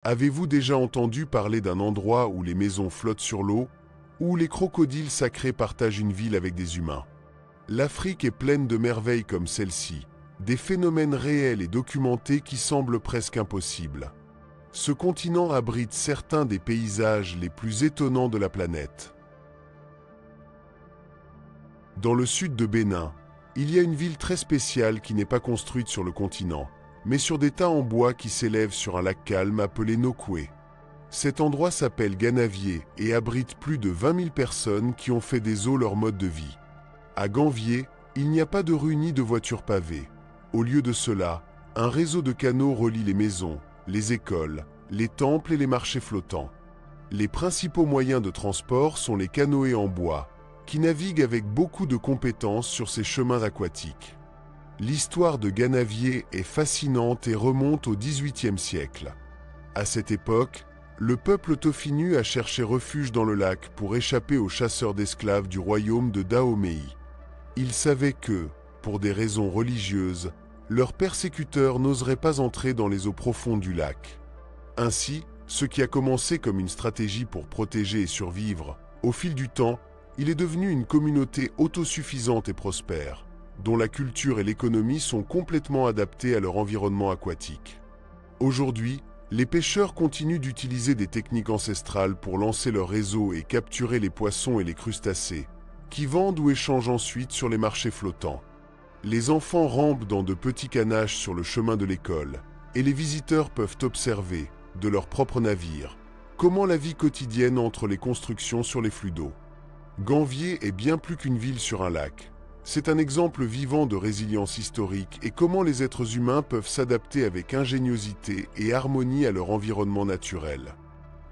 Avez-vous déjà entendu parler d'un endroit où les maisons flottent sur l'eau, où les crocodiles sacrés partagent une ville avec des humains? L'Afrique est pleine de merveilles comme celle-ci, des phénomènes réels et documentés qui semblent presque impossibles. Ce continent abrite certains des paysages les plus étonnants de la planète. Dans le sud de Bénin, il y a une ville très spéciale qui n'est pas construite sur le continent, mais sur des tas en bois qui s'élèvent sur un lac calme appelé Nokoué. Cet endroit s'appelle Ganavier et abrite plus de 20 000 personnes qui ont fait des eaux leur mode de vie. À Ganvier, il n'y a pas de rue ni de voitures pavées. Au lieu de cela, un réseau de canaux relie les maisons, les écoles, les temples et les marchés flottants. Les principaux moyens de transport sont les canoës en bois, qui naviguent avec beaucoup de compétences sur ces chemins aquatiques. L'histoire de Ganavier est fascinante et remonte au XVIIIe siècle. À cette époque, le peuple Tofinu a cherché refuge dans le lac pour échapper aux chasseurs d'esclaves du royaume de Dahomey. Ils savaient que, pour des raisons religieuses, leurs persécuteurs n'oseraient pas entrer dans les eaux profondes du lac. Ainsi, ce qui a commencé comme une stratégie pour protéger et survivre, au fil du temps, il est devenu une communauté autosuffisante et prospère, dont la culture et l'économie sont complètement adaptées à leur environnement aquatique. Aujourd'hui, les pêcheurs continuent d'utiliser des techniques ancestrales pour lancer leur réseau et capturer les poissons et les crustacés, qui vendent ou échangent ensuite sur les marchés flottants. Les enfants rampent dans de petits canages sur le chemin de l'école, et les visiteurs peuvent observer, de leur propre navire, comment la vie quotidienne entre les constructions sur les flux d'eau. Ganvier est bien plus qu'une ville sur un lac. C'est un exemple vivant de résilience historique et comment les êtres humains peuvent s'adapter avec ingéniosité et harmonie à leur environnement naturel.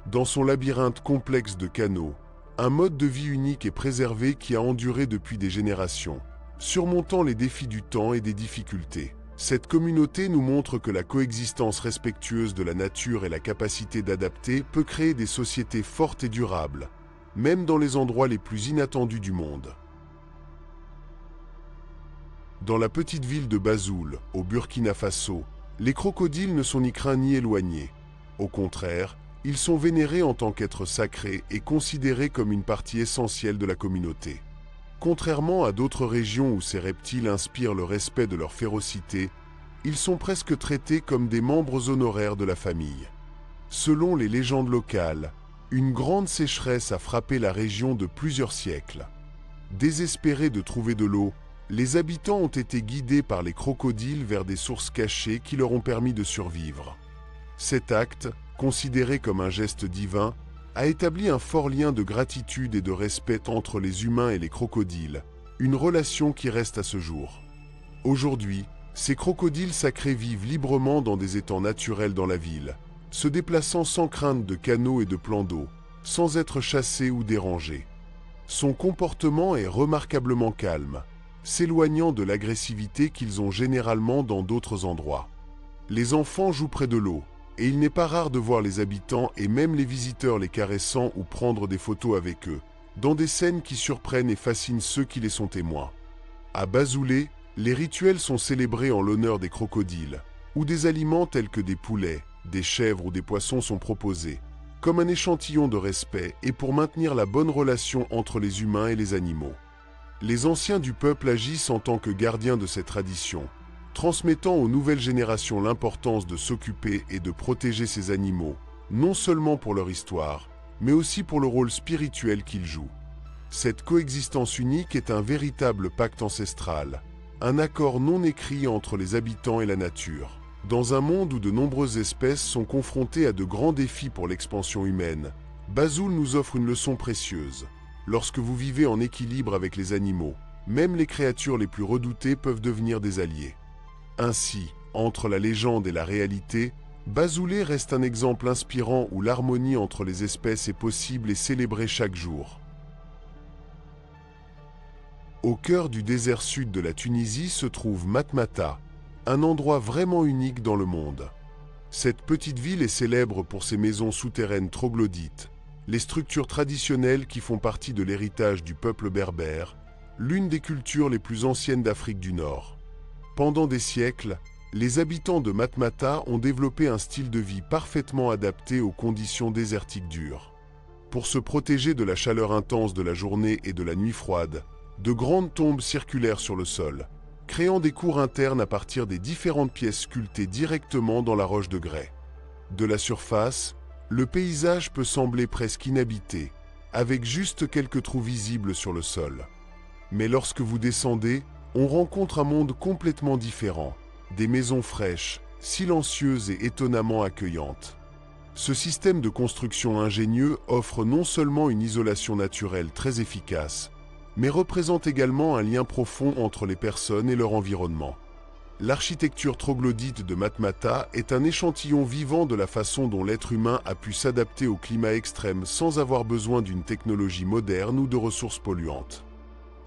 Dans son labyrinthe complexe de canaux, un mode de vie unique est préservé qui a enduré depuis des générations, surmontant les défis du temps et des difficultés. Cette communauté nous montre que la coexistence respectueuse de la nature et la capacité d'adapter peut créer des sociétés fortes et durables, même dans les endroits les plus inattendus du monde. Dans la petite ville de Bazoul, au Burkina Faso, les crocodiles ne sont ni craints ni éloignés. Au contraire, ils sont vénérés en tant qu'êtres sacrés et considérés comme une partie essentielle de la communauté. Contrairement à d'autres régions où ces reptiles inspirent le respect de leur férocité, ils sont presque traités comme des membres honoraires de la famille. Selon les légendes locales, une grande sécheresse a frappé la région de plusieurs siècles. Désespérés de trouver de l'eau, les habitants ont été guidés par les crocodiles vers des sources cachées qui leur ont permis de survivre. Cet acte, considéré comme un geste divin, a établi un fort lien de gratitude et de respect entre les humains et les crocodiles, une relation qui reste à ce jour. Aujourd'hui, ces crocodiles sacrés vivent librement dans des étangs naturels dans la ville, se déplaçant sans crainte de canaux et de plans d'eau, sans être chassés ou dérangés. Son comportement est remarquablement calme, s'éloignant de l'agressivité qu'ils ont généralement dans d'autres endroits. Les enfants jouent près de l'eau, et il n'est pas rare de voir les habitants et même les visiteurs les caressant ou prendre des photos avec eux, dans des scènes qui surprennent et fascinent ceux qui les sont témoins. À Bazoulé, les rituels sont célébrés en l'honneur des crocodiles, où des aliments tels que des poulets, des chèvres ou des poissons sont proposés, comme un échantillon de respect et pour maintenir la bonne relation entre les humains et les animaux. Les anciens du peuple agissent en tant que gardiens de ces traditions, transmettant aux nouvelles générations l'importance de s'occuper et de protéger ces animaux, non seulement pour leur histoire, mais aussi pour le rôle spirituel qu'ils jouent. Cette coexistence unique est un véritable pacte ancestral, un accord non écrit entre les habitants et la nature. Dans un monde où de nombreuses espèces sont confrontées à de grands défis pour l'expansion humaine, Bazoul nous offre une leçon précieuse. Lorsque vous vivez en équilibre avec les animaux, même les créatures les plus redoutées peuvent devenir des alliés. Ainsi, entre la légende et la réalité, Bazoulé reste un exemple inspirant où l'harmonie entre les espèces est possible et célébrée chaque jour. Au cœur du désert sud de la Tunisie se trouve Matmata, un endroit vraiment unique dans le monde. Cette petite ville est célèbre pour ses maisons souterraines troglodytes, les structures traditionnelles qui font partie de l'héritage du peuple berbère, l'une des cultures les plus anciennes d'Afrique du Nord. Pendant des siècles, les habitants de Matmata ont développé un style de vie parfaitement adapté aux conditions désertiques dures. Pour se protéger de la chaleur intense de la journée et de la nuit froide, de grandes tombes circulaires sur le sol, créant des cours internes à partir des différentes pièces sculptées directement dans la roche de grès. De la surface, le paysage peut sembler presque inhabité, avec juste quelques trous visibles sur le sol. Mais lorsque vous descendez, on rencontre un monde complètement différent, des maisons fraîches, silencieuses et étonnamment accueillantes. Ce système de construction ingénieux offre non seulement une isolation naturelle très efficace, mais représente également un lien profond entre les personnes et leur environnement. L'architecture troglodyte de Matmata est un échantillon vivant de la façon dont l'être humain a pu s'adapter au climat extrême sans avoir besoin d'une technologie moderne ou de ressources polluantes.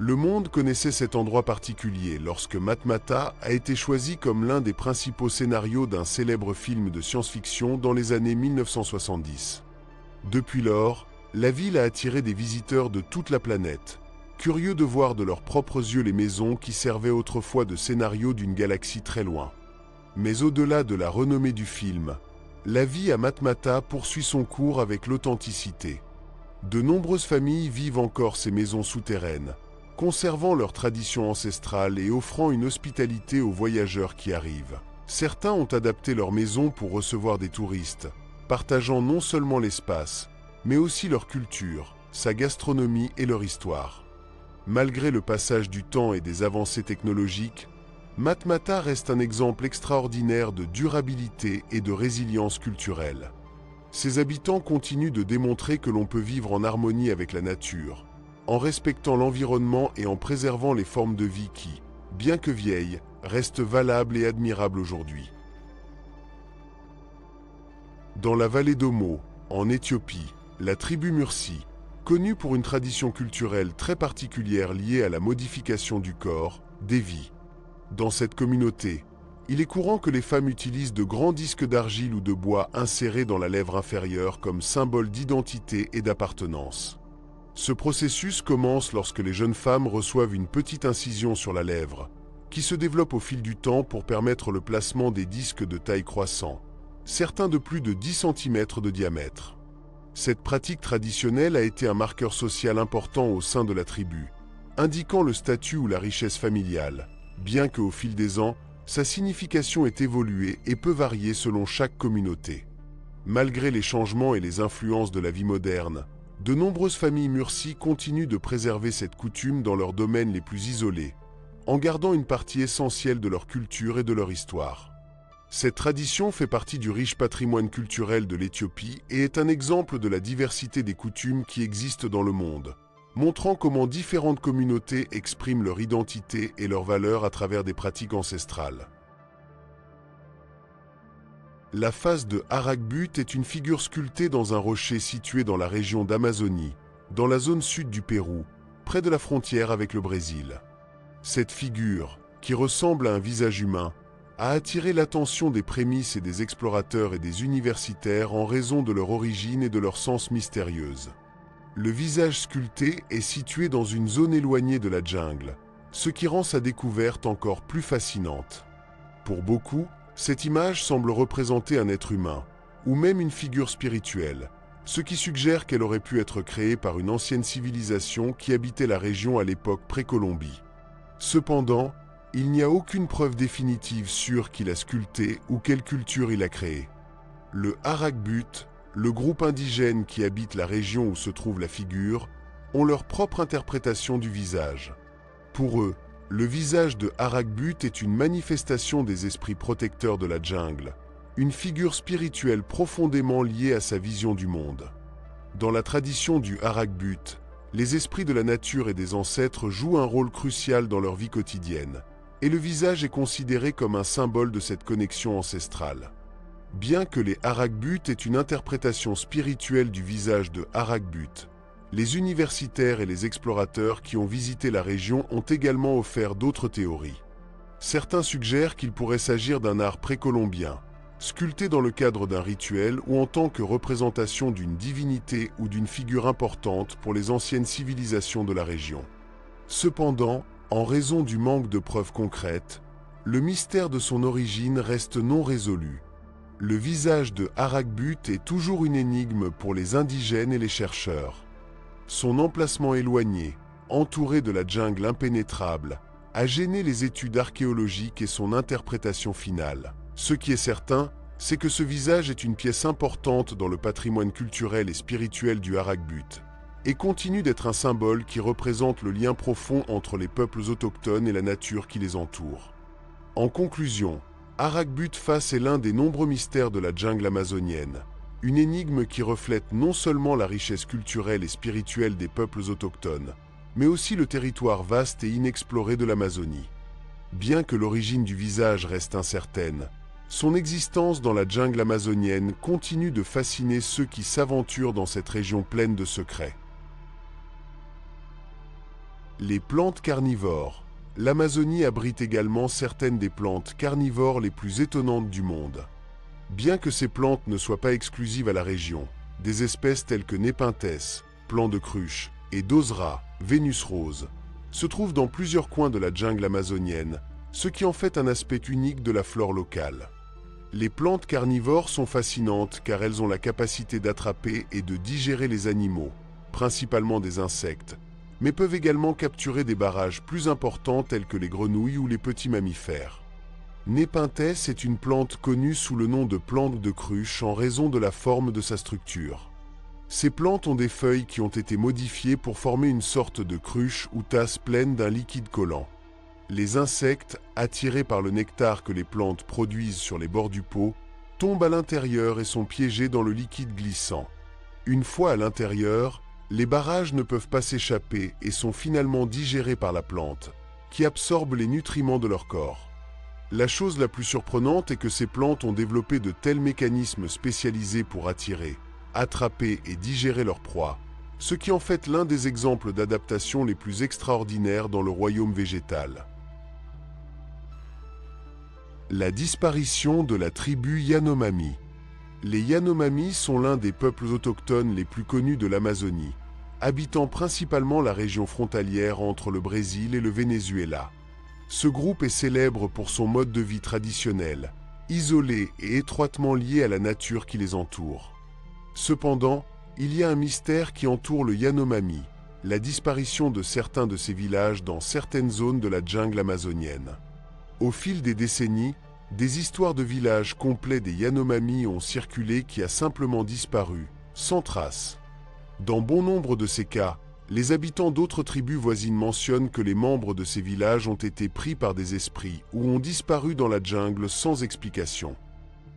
Le monde connaissait cet endroit particulier lorsque Matmata a été choisi comme l'un des principaux scénarios d'un célèbre film de science-fiction dans les années 1970. Depuis lors, la ville a attiré des visiteurs de toute la planète, curieux de voir de leurs propres yeux les maisons qui servaient autrefois de scénario d'une galaxie très loin. Mais au-delà de la renommée du film, la vie à Matmata poursuit son cours avec l'authenticité. De nombreuses familles vivent encore ces maisons souterraines, conservant leurs traditions ancestrales et offrant une hospitalité aux voyageurs qui arrivent. Certains ont adapté leur maison pour recevoir des touristes, partageant non seulement l'espace, mais aussi leur culture, sa gastronomie et leur histoire. Malgré le passage du temps et des avancées technologiques, Matmata reste un exemple extraordinaire de durabilité et de résilience culturelle. Ses habitants continuent de démontrer que l'on peut vivre en harmonie avec la nature, en respectant l'environnement et en préservant les formes de vie qui, bien que vieilles, restent valables et admirables aujourd'hui. Dans la vallée d'Omo, en Éthiopie, la tribu Mursi, connue pour une tradition culturelle très particulière liée à la modification du corps, des vies. Dans cette communauté, il est courant que les femmes utilisent de grands disques d'argile ou de bois insérés dans la lèvre inférieure comme symbole d'identité et d'appartenance. Ce processus commence lorsque les jeunes femmes reçoivent une petite incision sur la lèvre, qui se développe au fil du temps pour permettre le placement des disques de taille croissant, certains de plus de 10 cm de diamètre. Cette pratique traditionnelle a été un marqueur social important au sein de la tribu, indiquant le statut ou la richesse familiale, bien qu'au fil des ans, sa signification ait évolué et peut varier selon chaque communauté. Malgré les changements et les influences de la vie moderne, de nombreuses familles Mursi continuent de préserver cette coutume dans leurs domaines les plus isolés, en gardant une partie essentielle de leur culture et de leur histoire. Cette tradition fait partie du riche patrimoine culturel de l'Éthiopie et est un exemple de la diversité des coutumes qui existent dans le monde, montrant comment différentes communautés expriment leur identité et leurs valeurs à travers des pratiques ancestrales. La face de Haragbut est une figure sculptée dans un rocher situé dans la région d'Amazonie, dans la zone sud du Pérou, près de la frontière avec le Brésil. Cette figure, qui ressemble à un visage humain, a attiré l'attention des prémices et des explorateurs et des universitaires en raison de leur origine et de leur sens mystérieuse. Le visage sculpté est situé dans une zone éloignée de la jungle, ce qui rend sa découverte encore plus fascinante. Pour beaucoup, cette image semble représenter un être humain, ou même une figure spirituelle, ce qui suggère qu'elle aurait pu être créée par une ancienne civilisation qui habitait la région à l'époque pré-Colombie. Cependant, il n'y a aucune preuve définitive sûre qu'il a sculpté ou quelle culture il a créée. Le Haragbut, le groupe indigène qui habite la région où se trouve la figure, ont leur propre interprétation du visage. Pour eux, le visage de Haragbut est une manifestation des esprits protecteurs de la jungle, une figure spirituelle profondément liée à sa vision du monde. Dans la tradition du Haragbut, les esprits de la nature et des ancêtres jouent un rôle crucial dans leur vie quotidienne, et le visage est considéré comme un symbole de cette connexion ancestrale. Bien que les Haragbut aient une interprétation spirituelle du visage de Haragbut, les universitaires et les explorateurs qui ont visité la région ont également offert d'autres théories. Certains suggèrent qu'il pourrait s'agir d'un art précolombien, sculpté dans le cadre d'un rituel ou en tant que représentation d'une divinité ou d'une figure importante pour les anciennes civilisations de la région. Cependant, en raison du manque de preuves concrètes, le mystère de son origine reste non résolu. Le visage de Haragbut est toujours une énigme pour les indigènes et les chercheurs. Son emplacement éloigné, entouré de la jungle impénétrable, a gêné les études archéologiques et son interprétation finale. Ce qui est certain, c'est que ce visage est une pièce importante dans le patrimoine culturel et spirituel du Haragbut, et continue d'être un symbole qui représente le lien profond entre les peuples autochtones et la nature qui les entoure. En conclusion, Haragbut Face est l'un des nombreux mystères de la jungle amazonienne, une énigme qui reflète non seulement la richesse culturelle et spirituelle des peuples autochtones, mais aussi le territoire vaste et inexploré de l'Amazonie. Bien que l'origine du visage reste incertaine, son existence dans la jungle amazonienne continue de fasciner ceux qui s'aventurent dans cette région pleine de secrets. Les plantes carnivores. L'Amazonie abrite également certaines des plantes carnivores les plus étonnantes du monde. Bien que ces plantes ne soient pas exclusives à la région, des espèces telles que Nepenthes, plant de cruche, et Dosra, Vénus rose, se trouvent dans plusieurs coins de la jungle amazonienne, ce qui en fait un aspect unique de la flore locale. Les plantes carnivores sont fascinantes car elles ont la capacité d'attraper et de digérer les animaux, principalement des insectes, mais peuvent également capturer des barrages plus importants tels que les grenouilles ou les petits mammifères. Nepenthes est une plante connue sous le nom de plante de cruche en raison de la forme de sa structure. Ces plantes ont des feuilles qui ont été modifiées pour former une sorte de cruche ou tasse pleine d'un liquide collant. Les insectes, attirés par le nectar que les plantes produisent sur les bords du pot, tombent à l'intérieur et sont piégés dans le liquide glissant. Une fois à l'intérieur, les barrages ne peuvent pas s'échapper et sont finalement digérés par la plante, qui absorbe les nutriments de leur corps. La chose la plus surprenante est que ces plantes ont développé de tels mécanismes spécialisés pour attirer, attraper et digérer leur proie, ce qui en fait l'un des exemples d'adaptation les plus extraordinaires dans le royaume végétal. La disparition de la tribu Yanomami. Les Yanomami sont l'un des peuples autochtones les plus connus de l'Amazonie, habitant principalement la région frontalière entre le Brésil et le Venezuela. Ce groupe est célèbre pour son mode de vie traditionnel, isolé et étroitement lié à la nature qui les entoure. Cependant, il y a un mystère qui entoure le Yanomami, la disparition de certains de ces villages dans certaines zones de la jungle amazonienne. Au fil des décennies, des histoires de villages complets des Yanomami ont circulé qui a simplement disparu, sans trace. Dans bon nombre de ces cas, les habitants d'autres tribus voisines mentionnent que les membres de ces villages ont été pris par des esprits ou ont disparu dans la jungle sans explication.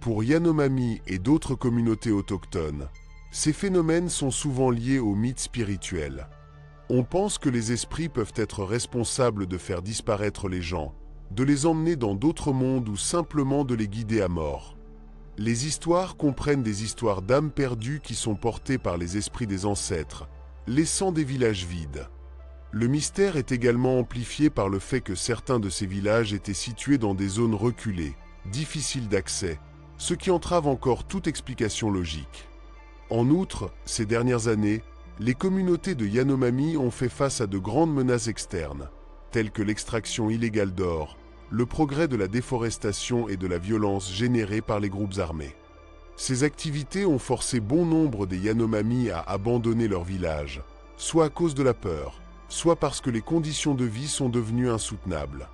Pour Yanomami et d'autres communautés autochtones, ces phénomènes sont souvent liés aux mythes spirituels. On pense que les esprits peuvent être responsables de faire disparaître les gens, de les emmener dans d'autres mondes ou simplement de les guider à mort. Les histoires comprennent des histoires d'âmes perdues qui sont portées par les esprits des ancêtres, laissant des villages vides. Le mystère est également amplifié par le fait que certains de ces villages étaient situés dans des zones reculées, difficiles d'accès, ce qui entrave encore toute explication logique. En outre, ces dernières années, les communautés de Yanomami ont fait face à de grandes menaces externes, telles que l'extraction illégale d'or, le progrès de la déforestation et de la violence générée par les groupes armés. Ces activités ont forcé bon nombre des Yanomami à abandonner leur village, soit à cause de la peur, soit parce que les conditions de vie sont devenues insoutenables.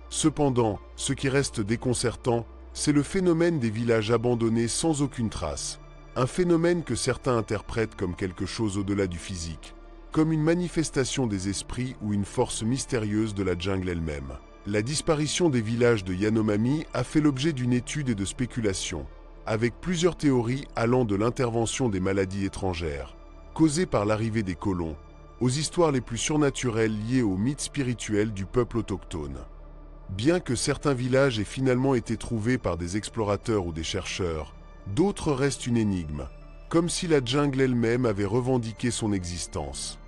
Cependant, ce qui reste déconcertant, c'est le phénomène des villages abandonnés sans aucune trace, un phénomène que certains interprètent comme quelque chose au-delà du physique, comme une manifestation des esprits ou une force mystérieuse de la jungle elle-même. La disparition des villages de Yanomami a fait l'objet d'une étude et de spéculations, avec plusieurs théories allant de l'intervention des maladies étrangères, causées par l'arrivée des colons, aux histoires les plus surnaturelles liées aux mythes spirituels du peuple autochtone. Bien que certains villages aient finalement été trouvés par des explorateurs ou des chercheurs, d'autres restent une énigme, comme si la jungle elle-même avait revendiqué son existence.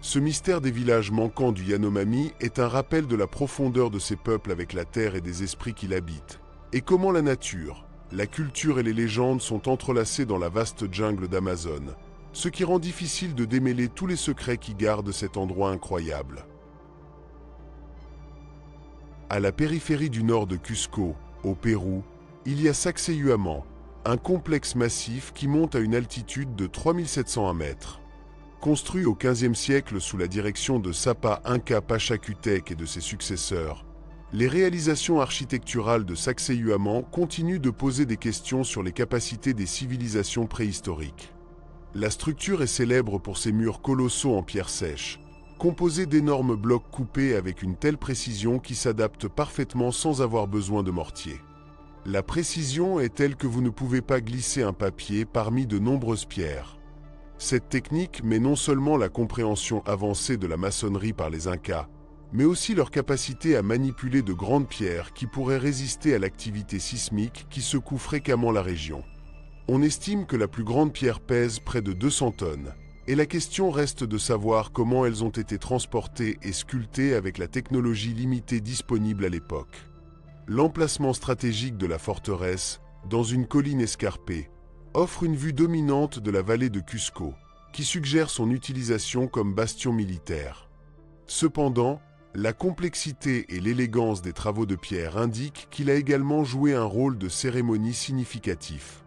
Ce mystère des villages manquants du Yanomami est un rappel de la profondeur de ces peuples avec la terre et des esprits qui l'habitent, et comment la nature, la culture et les légendes sont entrelacées dans la vaste jungle d'Amazone, ce qui rend difficile de démêler tous les secrets qui gardent cet endroit incroyable. À la périphérie du nord de Cusco, au Pérou, il y a Sacsayhuaman, un complexe massif qui monte à une altitude de 3701 mètres. Construit au XVe siècle sous la direction de Sapa Inca Pachacutec et de ses successeurs, les réalisations architecturales de Sacsayhuaman continuent de poser des questions sur les capacités des civilisations préhistoriques. La structure est célèbre pour ses murs colossaux en pierre sèche, composés d'énormes blocs coupés avec une telle précision qui s'adaptent parfaitement sans avoir besoin de mortier. La précision est telle que vous ne pouvez pas glisser un papier parmi de nombreuses pierres. Cette technique met non seulement la compréhension avancée de la maçonnerie par les Incas, mais aussi leur capacité à manipuler de grandes pierres qui pourraient résister à l'activité sismique qui secoue fréquemment la région. On estime que la plus grande pierre pèse près de 200 tonnes, et la question reste de savoir comment elles ont été transportées et sculptées avec la technologie limitée disponible à l'époque. L'emplacement stratégique de la forteresse, dans une colline escarpée, offre une vue dominante de la vallée de Cusco, qui suggère son utilisation comme bastion militaire. Cependant, la complexité et l'élégance des travaux de pierre indiquent qu'il a également joué un rôle de cérémonie significatif.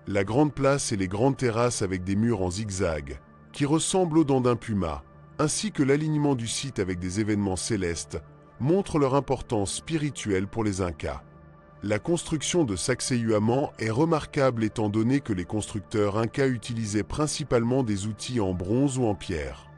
La grande place et les grandes terrasses avec des murs en zigzag, qui ressemblent aux dents d'un puma, ainsi que l'alignement du site avec des événements célestes, montrent leur importance spirituelle pour les Incas. La construction de Sacsayhuaman est remarquable étant donné que les constructeurs Incas utilisaient principalement des outils en bronze ou en pierre.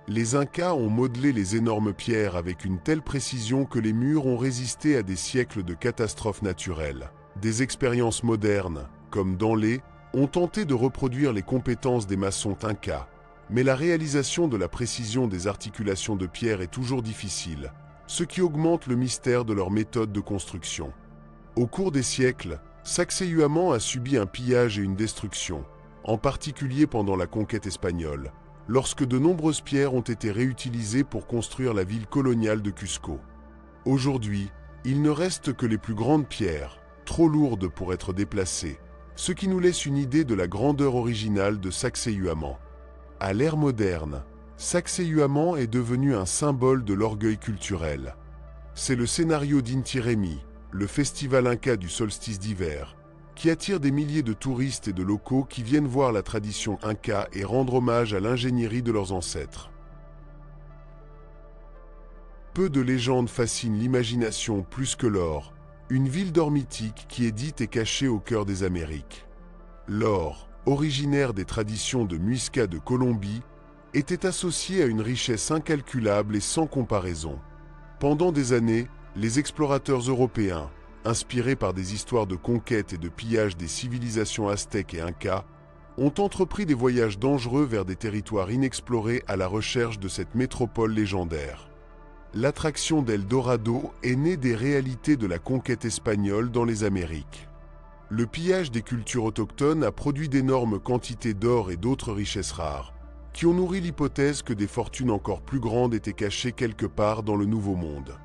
Les Incas ont modelé les énormes pierres avec une telle précision que les murs ont résisté à des siècles de catastrophes naturelles. Des expériences modernes, comme Danlé, ont tenté de reproduire les compétences des maçons Incas, mais la réalisation de la précision des articulations de pierre est toujours difficile, ce qui augmente le mystère de leur méthode de construction. Au cours des siècles, Sacsayhuaman a subi un pillage et une destruction, en particulier pendant la conquête espagnole, lorsque de nombreuses pierres ont été réutilisées pour construire la ville coloniale de Cusco. Aujourd'hui, il ne reste que les plus grandes pierres, trop lourdes pour être déplacées, ce qui nous laisse une idée de la grandeur originale de Sacsayhuaman. À l'ère moderne, Sacsayhuaman est devenu un symbole de l'orgueil culturel. C'est le scénario d'Inti Raymi, le festival Inca du solstice d'hiver, qui attire des milliers de touristes et de locaux qui viennent voir la tradition Inca et rendre hommage à l'ingénierie de leurs ancêtres. Peu de légendes fascinent l'imagination plus que l'or, une ville d'or mythique qui est dite et cachée au cœur des Amériques. L'or, originaire des traditions de Muisca de Colombie, était associé à une richesse incalculable et sans comparaison. Pendant des années, les explorateurs européens, inspirés par des histoires de conquête et de pillage des civilisations aztèques et incas, ont entrepris des voyages dangereux vers des territoires inexplorés à la recherche de cette métropole légendaire. L'attraction d'El Dorado est née des réalités de la conquête espagnole dans les Amériques. Le pillage des cultures autochtones a produit d'énormes quantités d'or et d'autres richesses rares, qui ont nourri l'hypothèse que des fortunes encore plus grandes étaient cachées quelque part dans le Nouveau Monde.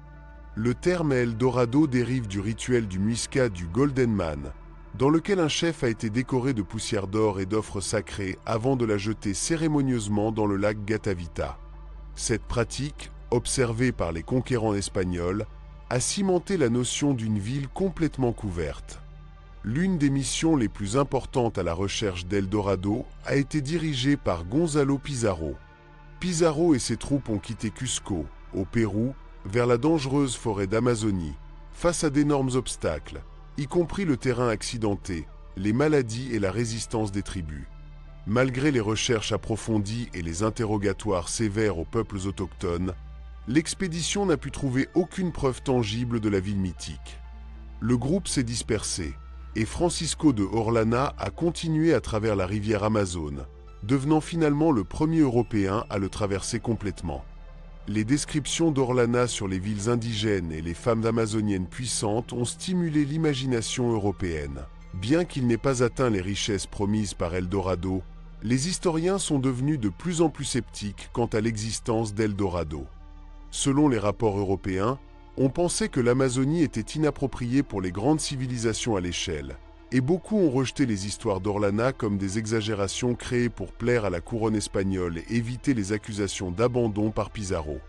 Le terme El Dorado dérive du rituel du Muisca du Golden Man, dans lequel un chef a été décoré de poussière d'or et d'offres sacrées avant de la jeter cérémonieusement dans le lac Gatavita. Cette pratique, observée par les conquérants espagnols, a cimenté la notion d'une ville complètement couverte. L'une des missions les plus importantes à la recherche d'El Dorado a été dirigée par Gonzalo Pizarro. Pizarro et ses troupes ont quitté Cusco, au Pérou, vers la dangereuse forêt d'Amazonie, face à d'énormes obstacles, y compris le terrain accidenté, les maladies et la résistance des tribus. Malgré les recherches approfondies et les interrogatoires sévères aux peuples autochtones, l'expédition n'a pu trouver aucune preuve tangible de la ville mythique. Le groupe s'est dispersé, et Francisco de Orellana a continué à travers la rivière Amazone, devenant finalement le premier Européen à le traverser complètement. Les descriptions d'Orellana sur les villes indigènes et les femmes amazoniennes puissantes ont stimulé l'imagination européenne. Bien qu'il n'ait pas atteint les richesses promises par El Dorado, les historiens sont devenus de plus en plus sceptiques quant à l'existence d'El Dorado. Selon les rapports européens, on pensait que l'Amazonie était inappropriée pour les grandes civilisations à l'échelle, et beaucoup ont rejeté les histoires d'Orellana comme des exagérations créées pour plaire à la couronne espagnole et éviter les accusations d'abandon par Pizarro.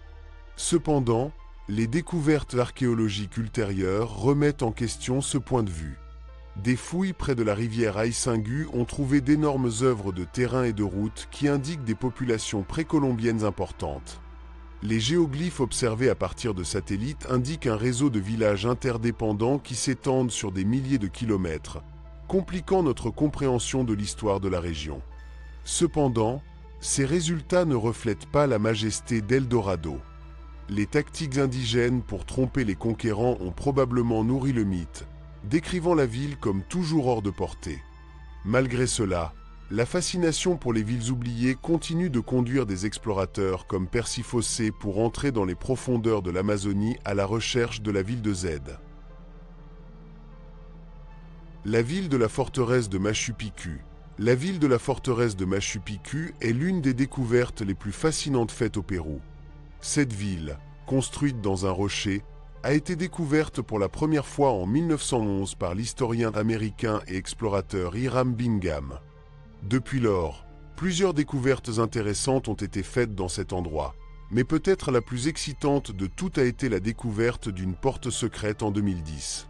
Cependant, les découvertes archéologiques ultérieures remettent en question ce point de vue. Des fouilles près de la rivière Aïssingu ont trouvé d'énormes œuvres de terrain et de routes qui indiquent des populations précolombiennes importantes. Les géoglyphes observés à partir de satellites indiquent un réseau de villages interdépendants qui s'étendent sur des milliers de kilomètres, compliquant notre compréhension de l'histoire de la région. Cependant, ces résultats ne reflètent pas la majesté d'Eldorado. Les tactiques indigènes pour tromper les conquérants ont probablement nourri le mythe, décrivant la ville comme toujours hors de portée. Malgré cela, la fascination pour les villes oubliées continue de conduire des explorateurs comme Percy Fossé pour entrer dans les profondeurs de l'Amazonie à la recherche de la ville de Z. La ville de la forteresse de Machu Picchu. La ville de la forteresse de Machu Picchu est l'une des découvertes les plus fascinantes faites au Pérou. Cette ville, construite dans un rocher, a été découverte pour la première fois en 1911 par l'historien américain et explorateur Hiram Bingham. Depuis lors, plusieurs découvertes intéressantes ont été faites dans cet endroit, mais peut-être la plus excitante de toutes a été la découverte d'une porte secrète en 2010.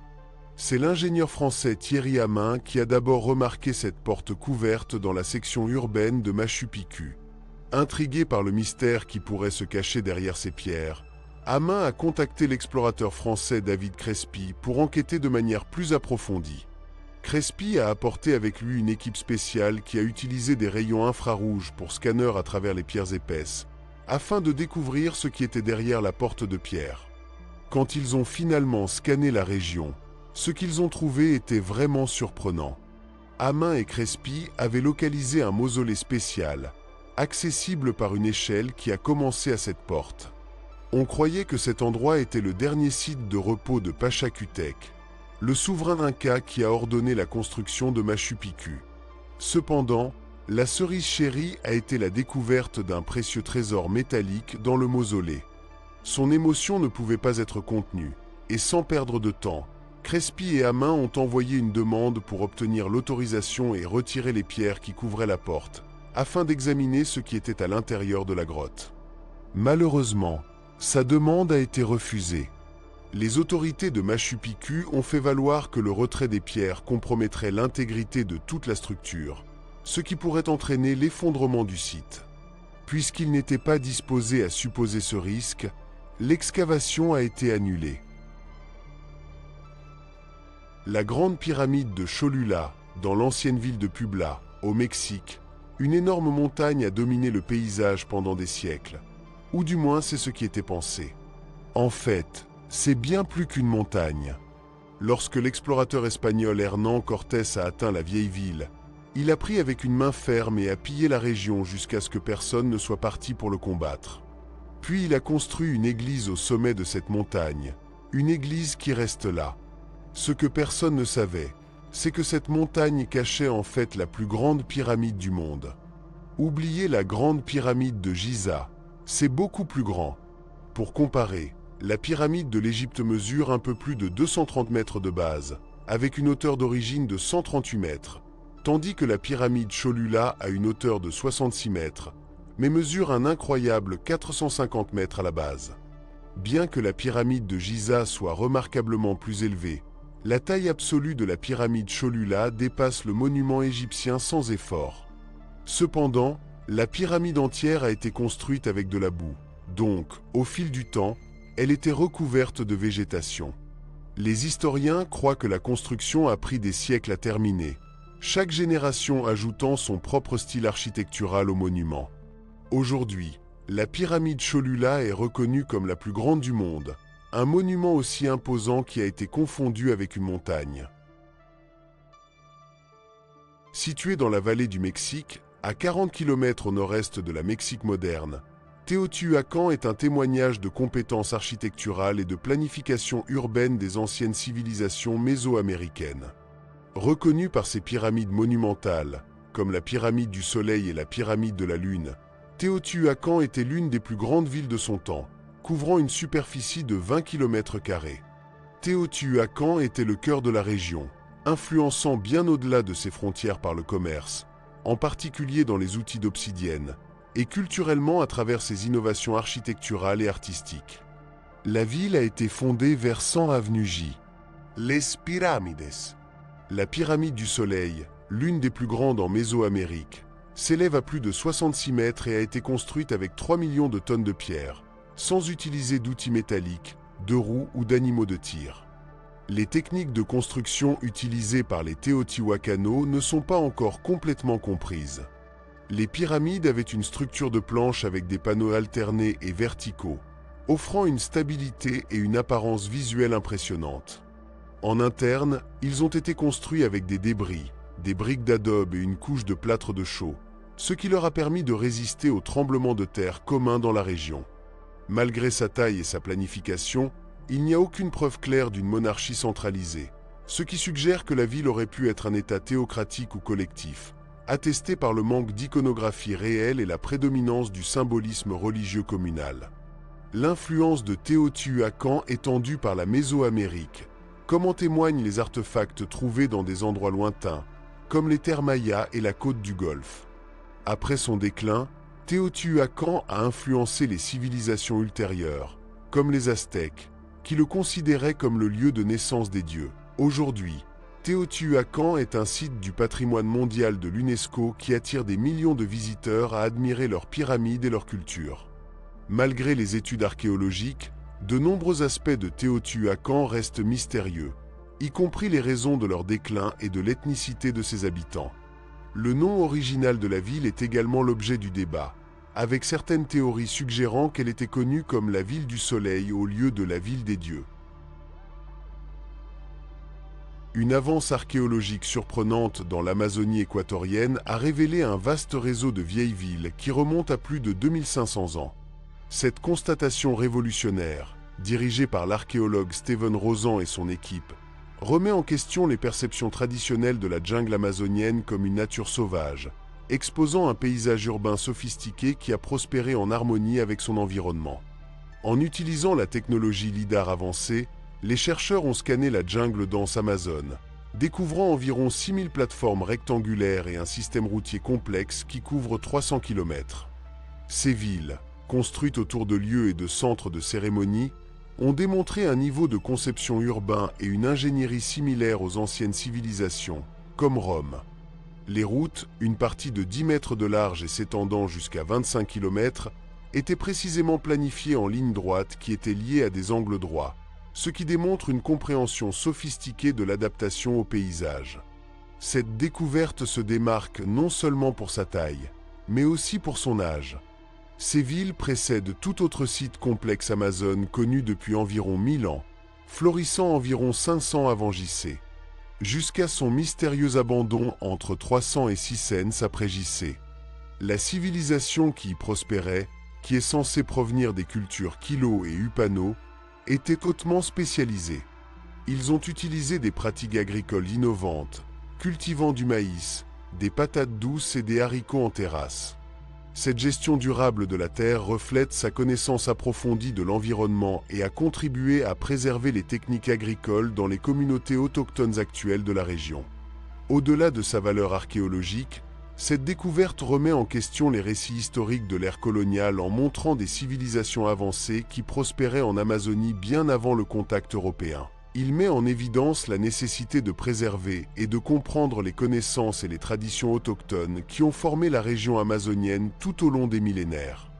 C'est l'ingénieur français Thierry Hammin qui a d'abord remarqué cette porte couverte dans la section urbaine de Machu Picchu. Intrigué par le mystère qui pourrait se cacher derrière ces pierres, Hammin a contacté l'explorateur français David Crespi pour enquêter de manière plus approfondie. Crespi a apporté avec lui une équipe spéciale qui a utilisé des rayons infrarouges pour scanner à travers les pierres épaisses, afin de découvrir ce qui était derrière la porte de pierre. Quand ils ont finalement scanné la région, ce qu'ils ont trouvé était vraiment surprenant. Hammin et Crespi avaient localisé un mausolée spécial, accessible par une échelle qui a commencé à cette porte. On croyait que cet endroit était le dernier site de repos de Pachacutec, le souverain inca qui a ordonné la construction de Machu Picchu. Cependant, la cerise chérie a été la découverte d'un précieux trésor métallique dans le mausolée. Son émotion ne pouvait pas être contenue, et sans perdre de temps, Crespi et Hammin ont envoyé une demande pour obtenir l'autorisation et retirer les pierres qui couvraient la porte, afin d'examiner ce qui était à l'intérieur de la grotte. Malheureusement, sa demande a été refusée. Les autorités de Machu Picchu ont fait valoir que le retrait des pierres compromettrait l'intégrité de toute la structure, ce qui pourrait entraîner l'effondrement du site. Puisqu'ils n'étaient pas disposés à supposer ce risque, l'excavation a été annulée. La grande pyramide de Cholula, dans l'ancienne ville de Puebla, au Mexique, une énorme montagne a dominé le paysage pendant des siècles. Ou du moins c'est ce qui était pensé. En fait, c'est bien plus qu'une montagne. Lorsque l'explorateur espagnol Hernán Cortés a atteint la vieille ville, il a pris avec une main ferme et a pillé la région jusqu'à ce que personne ne soit parti pour le combattre. Puis il a construit une église au sommet de cette montagne, une église qui reste là. Ce que personne ne savait, c'est que cette montagne cachait en fait la plus grande pyramide du monde. Oubliez la grande pyramide de Giza, c'est beaucoup plus grand. Pour comparer, la pyramide de l'Égypte mesure un peu plus de 230 mètres de base, avec une hauteur d'origine de 138 mètres, tandis que la pyramide Cholula a une hauteur de 66 mètres, mais mesure un incroyable 450 mètres à la base. Bien que la pyramide de Giza soit remarquablement plus élevée, la taille absolue de la pyramide Cholula dépasse le monument égyptien sans effort. Cependant, la pyramide entière a été construite avec de la boue, donc, au fil du temps, elle était recouverte de végétation. Les historiens croient que la construction a pris des siècles à terminer, chaque génération ajoutant son propre style architectural au monument. Aujourd'hui, la pyramide Cholula est reconnue comme la plus grande du monde, un monument aussi imposant qui a été confondu avec une montagne. Située dans la vallée du Mexique, à 40 km au nord-est de la Mexique moderne, Teotihuacan est un témoignage de compétences architecturales et de planification urbaine des anciennes civilisations mésoaméricaines. Reconnue par ses pyramides monumentales, comme la pyramide du Soleil et la pyramide de la Lune, Teotihuacan était l'une des plus grandes villes de son temps, couvrant une superficie de 20 km². Teotihuacan était le cœur de la région, influençant bien au-delà de ses frontières par le commerce, en particulier dans les outils d'obsidienne, et culturellement à travers ses innovations architecturales et artistiques. La ville a été fondée vers 100 avenue J. Les Pyramides. La pyramide du Soleil, l'une des plus grandes en Mésoamérique, s'élève à plus de 66 mètres et a été construite avec 3 millions de tonnes de pierre, sans utiliser d'outils métalliques, de roues ou d'animaux de tir. Les techniques de construction utilisées par les Teotihuacanos ne sont pas encore complètement comprises. Les pyramides avaient une structure de planches avec des panneaux alternés et verticaux, offrant une stabilité et une apparence visuelle impressionnante. En interne, ils ont été construits avec des débris, des briques d'adobe et une couche de plâtre de chaux, ce qui leur a permis de résister aux tremblements de terre communs dans la région. Malgré sa taille et sa planification, il n'y a aucune preuve claire d'une monarchie centralisée, ce qui suggère que la ville aurait pu être un État théocratique ou collectif, attesté par le manque d'iconographie réelle et la prédominance du symbolisme religieux communal. L'influence de Teotihuacan est tendue par la Mésoamérique, comme en témoignent les artefacts trouvés dans des endroits lointains, comme les terres mayas et la côte du Golfe. Après son déclin, Teotihuacan a influencé les civilisations ultérieures, comme les Aztèques, qui le considéraient comme le lieu de naissance des dieux. Aujourd'hui, Teotihuacan est un site du patrimoine mondial de l'UNESCO qui attire des millions de visiteurs à admirer leurs pyramides et leur culture. Malgré les études archéologiques, de nombreux aspects de Teotihuacan restent mystérieux, y compris les raisons de leur déclin et de l'ethnicité de ses habitants. Le nom original de la ville est également l'objet du débat, avec certaines théories suggérant qu'elle était connue comme la ville du soleil au lieu de la ville des dieux. Une avance archéologique surprenante dans l'Amazonie équatorienne a révélé un vaste réseau de vieilles villes qui remonte à plus de 2500 ans. Cette constatation révolutionnaire, dirigée par l'archéologue Steven Rosan et son équipe, remet en question les perceptions traditionnelles de la jungle amazonienne comme une nature sauvage, exposant un paysage urbain sophistiqué qui a prospéré en harmonie avec son environnement. En utilisant la technologie LIDAR avancée, les chercheurs ont scanné la jungle dense amazone, découvrant environ 6000 plateformes rectangulaires et un système routier complexe qui couvre 300 km. Ces villes, construites autour de lieux et de centres de cérémonie, ont démontré un niveau de conception urbain et une ingénierie similaires aux anciennes civilisations, comme Rome. Les routes, une partie de 10 mètres de large et s'étendant jusqu'à 25 km, étaient précisément planifiées en ligne droite qui étaient liées à des angles droits, ce qui démontre une compréhension sophistiquée de l'adaptation au paysage. Cette découverte se démarque non seulement pour sa taille, mais aussi pour son âge. Ces villes précèdent tout autre site complexe amazone connu depuis environ 1000 ans, florissant environ 500 avant JC, jusqu'à son mystérieux abandon entre 300 et 600 après JC. La civilisation qui y prospérait, qui est censée provenir des cultures Kilo et Upano, était hautement spécialisée. Ils ont utilisé des pratiques agricoles innovantes, cultivant du maïs, des patates douces et des haricots en terrasse. Cette gestion durable de la terre reflète sa connaissance approfondie de l'environnement et a contribué à préserver les techniques agricoles dans les communautés autochtones actuelles de la région. Au-delà de sa valeur archéologique, cette découverte remet en question les récits historiques de l'ère coloniale en montrant des civilisations avancées qui prospéraient en Amazonie bien avant le contact européen. Il met en évidence la nécessité de préserver et de comprendre les connaissances et les traditions autochtones qui ont formé la région amazonienne tout au long des millénaires.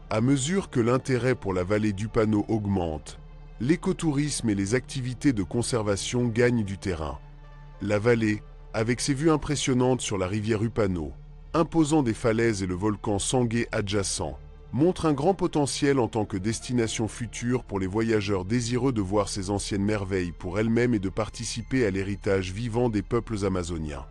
À mesure que l'intérêt pour la vallée d'Upano augmente, l'écotourisme et les activités de conservation gagnent du terrain. La vallée, avec ses vues impressionnantes sur la rivière Upano, imposant des falaises et le volcan Sangay adjacent, montre un grand potentiel en tant que destination future pour les voyageurs désireux de voir ces anciennes merveilles pour elles-mêmes et de participer à l'héritage vivant des peuples amazoniens.